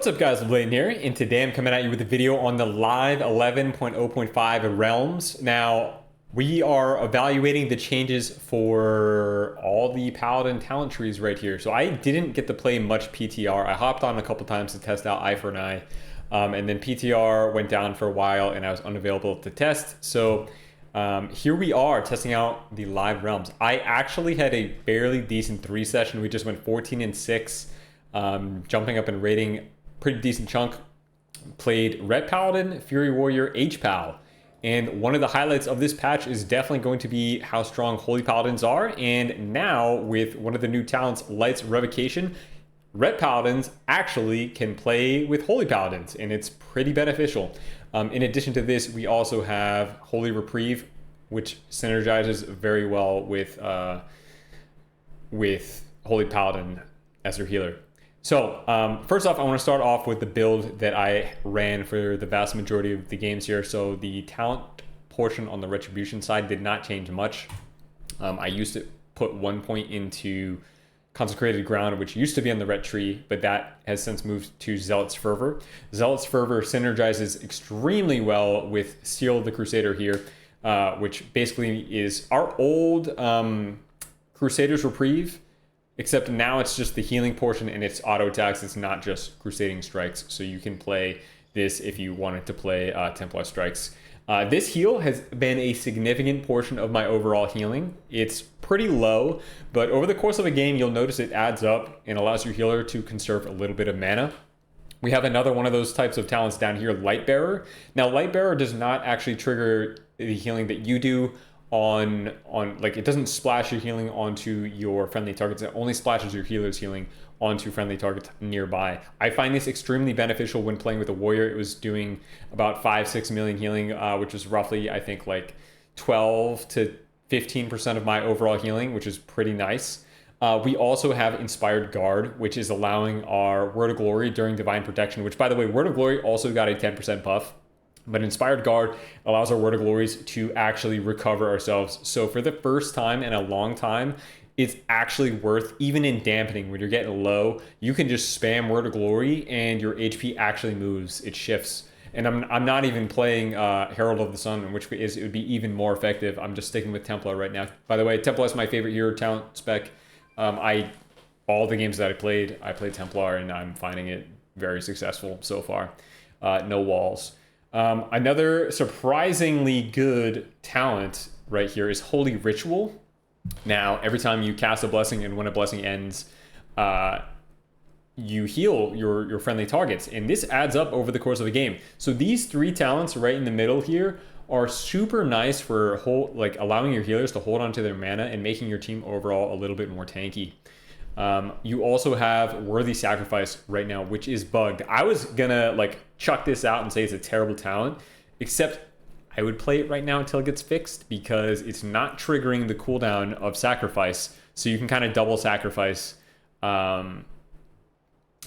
What's up guys, Lvladen here, and today I'm coming at you with a video on the live 11.0.5 realms. Now, we are evaluating the changes for all the Paladin talent trees right here. So I didn't get to play much PTR. I hopped on a couple times to test out Eye for an Eye, and then PTR went down for a while and I was unavailable to test. So here we are testing out the live realms. I actually had a fairly decent 3 session. We just went 14 and 6. Jumping up and rating pretty decent chunk. Played Ret Paladin, Fury Warrior, H-Pal. And one of the highlights of this patch is definitely going to be how strong Holy Paladins are. And now with one of the new talents, Light's Revocation, Ret Paladins actually can play with Holy Paladins, and it's pretty beneficial. In addition to this, we also have Holy Reprieve, which synergizes very well with Holy Paladin as your healer. So first off, I want to start off with the build that I ran for the vast majority of the games here. So the talent portion on the Retribution side did not change much. I used to put 1 point into Consecrated Ground, which used to be on the Ret tree, but that has since moved to Zealot's Fervor. Zealot's Fervor synergizes extremely well with Seal of the Crusader here, which basically is our old Crusader's Reprieve, except now it's just the healing portion and it's auto attacks. It's not just Crusading Strikes. So you can play this if you wanted to play Templar Strikes. This heal has been a significant portion of my overall healing. It's pretty low, but over the course of a game, you'll notice it adds up and allows your healer to conserve a little bit of mana. We have another one of those types of talents down here, Lightbearer. Now, Lightbearer does not actually trigger the healing that you do on like, it doesn't splash your healing onto your friendly targets. It only splashes your healer's healing onto friendly targets nearby. I find this extremely beneficial when playing with a warrior. It was doing about 5-6 million healing, which is roughly, I think, like 12 to 15% of my overall healing, which is pretty nice. We also have Inspired Guard, which is allowing our Word of Glory during Divine Protection, which, by the way, Word of Glory also got a 10% buff. But Inspired Guard allows our Word of Glories to actually recover ourselves. So for the first time in a long time, it's actually worth, even in dampening, when you're getting low, you can just spam Word of Glory and your HP actually moves. It shifts. And I'm not even playing Herald of the Sun, in which case it would be even more effective. I'm just sticking with Templar right now. By the way, Templar is my favorite hero talent spec. All the games that I played Templar, and I'm finding it very successful so far. No walls. Another surprisingly good talent right here is Holy Ritual. Now, every time you cast a blessing and when a blessing ends, you heal your friendly targets, and this adds up over the course of a game. So these 3 talents right in the middle here are super nice for allowing your healers to hold on to their mana and making your team overall a little bit more tanky. You also have Worthy Sacrifice right now, which is bugged. I was gonna chuck this out and say it's a terrible talent, except I would play it right now until it gets fixed because it's not triggering the cooldown of Sacrifice, so you can kind of double sacrifice.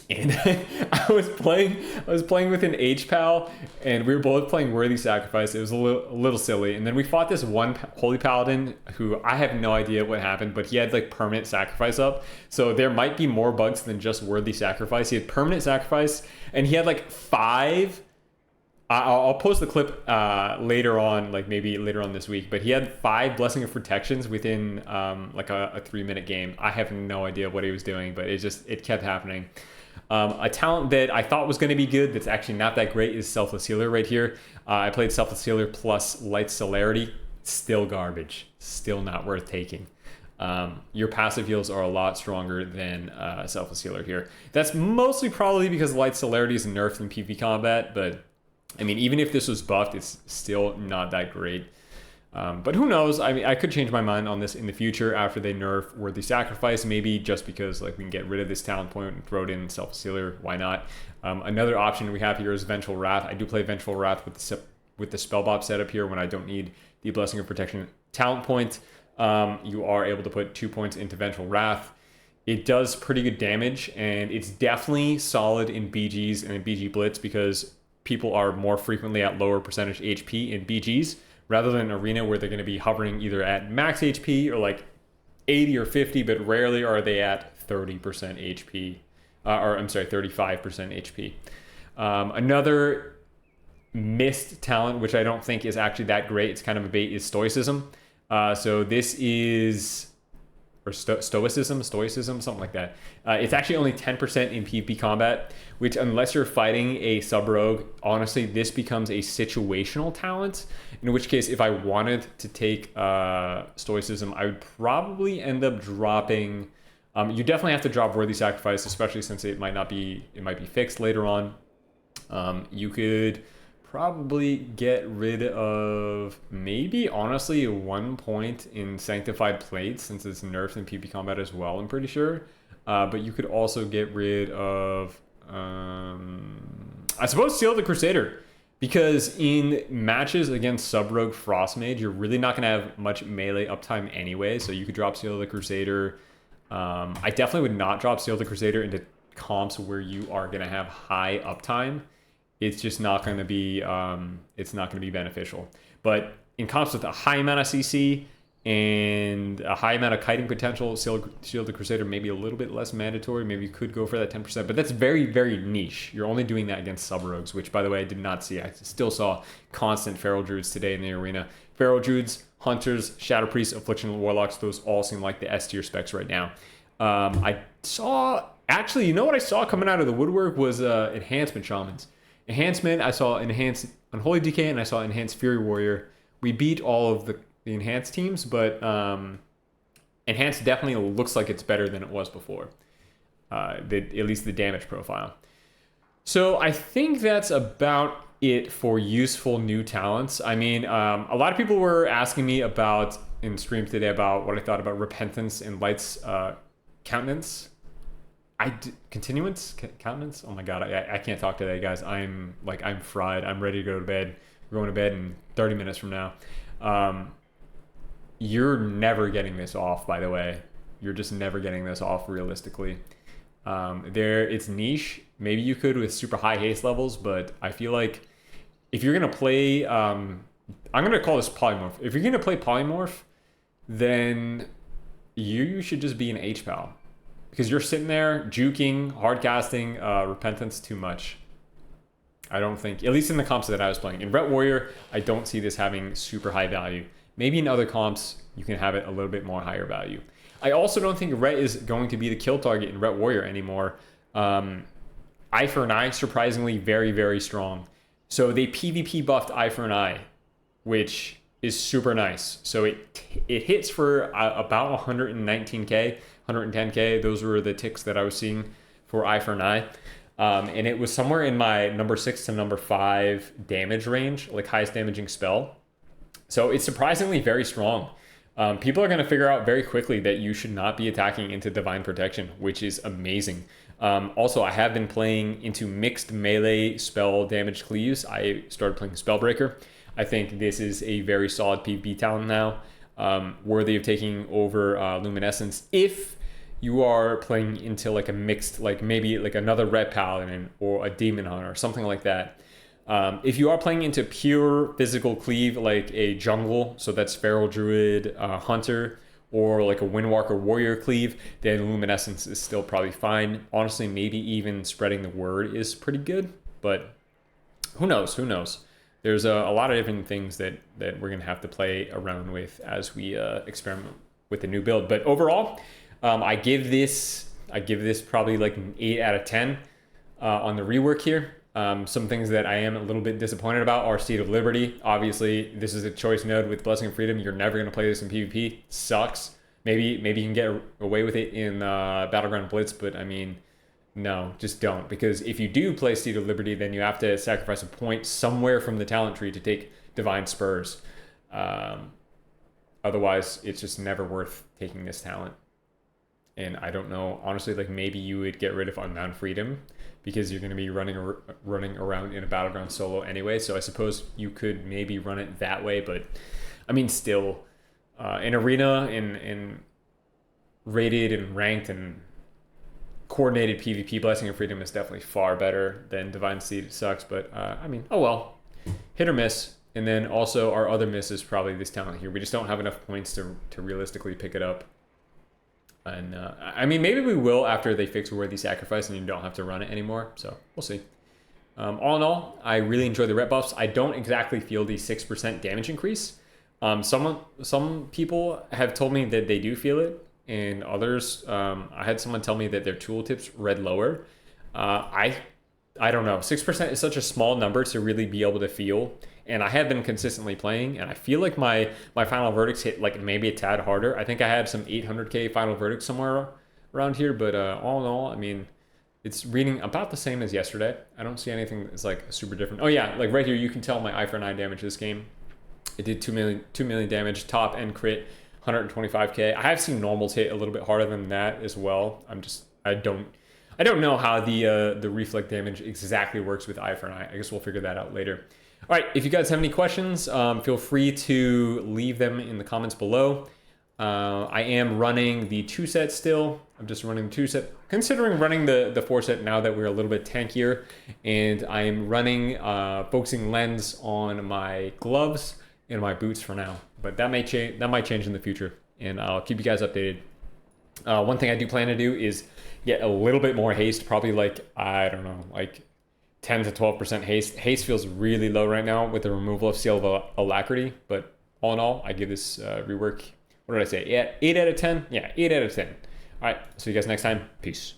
And I was playing with an H-Pal, and we were both playing Worthy Sacrifice. It was a little silly. And then we fought this one Holy Paladin who I have no idea what happened, but he had permanent sacrifice up. So there might be more bugs than just Worthy Sacrifice. He had permanent sacrifice, and he had 5. I'll post the clip later on, maybe later on this week, but he had 5 Blessing of Protections within a 3-minute game. I have no idea what he was doing, but it kept happening. A talent that I thought was going to be good that's actually not that great is Selfless Healer right here. I played Selfless Healer plus Light Celerity. Still garbage. Still not worth taking. Your passive heals are a lot stronger than Selfless Healer here. That's mostly probably because Light Celerity is nerfed in PvP combat, but I mean, even if this was buffed, it's still not that great. But who knows? I mean, I could change my mind on this in the future after they nerf Worthy Sacrifice, maybe just because we can get rid of this talent point and throw it in Selfless Healer. Why not? Another option we have here is Vental Wrath. I do play Vental Wrath with the Spellbop setup here when I don't need the Blessing of Protection talent point. You are able to put 2 points into Vental Wrath. It does pretty good damage, and it's definitely solid in BGs and in BG Blitz because people are more frequently at lower percentage HP in BGs, rather than an arena where they're going to be hovering either at max HP or 80 or 50, but rarely are they at 30% HP or I'm sorry, 35% HP. Another missed talent, which I don't think is actually that great, it's kind of a bait, is Stoicism. So this is, or stoicism, something like that. It's actually only 10% in PvP combat, which unless you're fighting a sub-rogue, honestly, this becomes a situational talent, in which case if I wanted to take stoicism, I would probably end up dropping, you definitely have to drop Worthy Sacrifice, especially since it might be fixed later on. You could probably get rid of maybe honestly 1 point in Sanctified Plate, since it's nerfed in PvP combat as well, I'm pretty sure. But you could also get rid of I suppose Seal the Crusader, because in matches against Sub-Rogue Frostmage, you're really not going to have much melee uptime anyway, so you could drop Seal the Crusader. I definitely would not drop Seal the Crusader into comps where you are going to have high uptime. It's just not going to be beneficial. But in comps with a high amount of CC and a high amount of kiting potential, Shield the Crusader may be a little bit less mandatory. Maybe you could go for that 10%, but that's very, very niche. You're only doing that against sub-rogues, which, by the way, I did not see. I still saw constant Feral Druids today in the arena. Feral Druids, Hunters, Shadow Priests, Affliction Warlocks, those all seem like the S tier specs right now. I saw, actually, you know what I saw coming out of the woodwork was Enhancement Shamans. Enhancement, I saw Enhanced Unholy DK, and I saw Enhanced Fury Warrior. We beat all of the Enhanced teams, but Enhanced definitely looks like it's better than it was before. At least the damage profile. So I think that's about it for useful new talents. I mean, a lot of people were asking me about, in streams today, about what I thought about Repentance and Light's Countenance. Countenance? Oh my god, I can't talk today, guys. I'm fried. I'm ready to go to bed. We're going to bed in 30 minutes from now. You're never getting this off, by the way. You're just never getting this off realistically. It's niche. Maybe you could with super high haste levels, but I feel like if you're going to play, I'm going to call this Polymorph. If you're going to play Polymorph, then you should just be an H-Pal. Because you're sitting there juking, hardcasting, Repentance too much. I don't think, at least in the comps that I was playing. In Ret Warrior, I don't see this having super high value. Maybe in other comps, you can have it a little bit more higher value. I also don't think Ret is going to be the kill target in Ret Warrior anymore. Eye for an Eye, surprisingly very, very strong. So they PvP buffed Eye for an Eye, which is super nice. So it hits for about 119k. 110k, those were the ticks that I was seeing for Eye for an Eye. And it was somewhere in my number 6 to number 5 damage range, like highest damaging spell. So it's surprisingly very strong. People are going to figure out very quickly that you should not be attacking into Divine Protection, which is amazing. Also, I have been playing into mixed melee spell damage cleaves. I started playing Spellbreaker. I think this is a very solid PvP talent now. Worthy of taking over Luminescence if you are playing into like a mixed, like maybe like another Red Paladin or a Demon Hunter or something like that. If you are playing into pure physical cleave like a jungle, so that's Feral Druid, Hunter, or like a Windwalker Warrior cleave, then Luminescence is still probably fine. Honestly, maybe even spreading the word is pretty good, but who knows? There's a lot of different things that we're going to have to play around with as we experiment with the new build. But overall, I give this probably like an 8 out of 10 on the rework here. Some things that I am a little bit disappointed about are Seed of Liberty. Obviously, this is a choice node with Blessing of Freedom. You're never going to play this in PvP. Sucks. Maybe you can get away with it in Battleground Blitz, but I mean, no, just don't. Because if you do play Seed of Liberty, then you have to sacrifice a point somewhere from the talent tree to take Divine Spurs. Otherwise, it's just never worth taking this talent. And I don't know, honestly, like maybe you would get rid of Unbound Freedom because you're going to be running around in a Battleground solo anyway. So I suppose you could maybe run it that way. But I mean, still, in Arena, in rated and ranked and coordinated PvP, Blessing of Freedom is definitely far better than Divine Seed. It sucks, but I mean, oh well, hit or miss. And then also our other miss is probably this talent here. We just don't have enough points to realistically pick it up. And I mean, maybe we will after they fix Worthy Sacrifice and you don't have to run it anymore. So we'll see. All in all, I really enjoy the ret buffs. I don't exactly feel the 6% damage increase. Some people have told me that they do feel it, and others, I had someone tell me that their tooltips read lower. I don't know. 6% is such a small number to really be able to feel. And I have been consistently playing, and I feel like my final verdicts hit like maybe a tad harder. I think I had some 800k final verdicts somewhere around here, but all in all, I mean, it's reading about the same as yesterday. I don't see anything that's like super different. Oh yeah, like right here, you can tell my eye for 9 damage this game. It did 2 million damage, top and crit, 125k. I have seen normals hit a little bit harder than that as well. I don't know how the reflect damage exactly works with eye for an eye. I guess we'll figure that out later. All right, if you guys have any questions, feel free to leave them in the comments below. I am running the 2-set still. I'm just running the 2-set, considering running the 4-set now that we're a little bit tankier. And I am running focusing lens on my gloves and my boots for now. But that might change in the future, and I'll keep you guys updated. One thing I do plan to do is get a little bit more haste, probably like, I don't know, like 10 to 12% haste. Haste feels really low right now with the removal of Seal of Alacrity, but all in all, I give this rework, what did I say? Yeah, 8 out of 10? Yeah, 8 out of 10. All right, see you guys next time. Peace.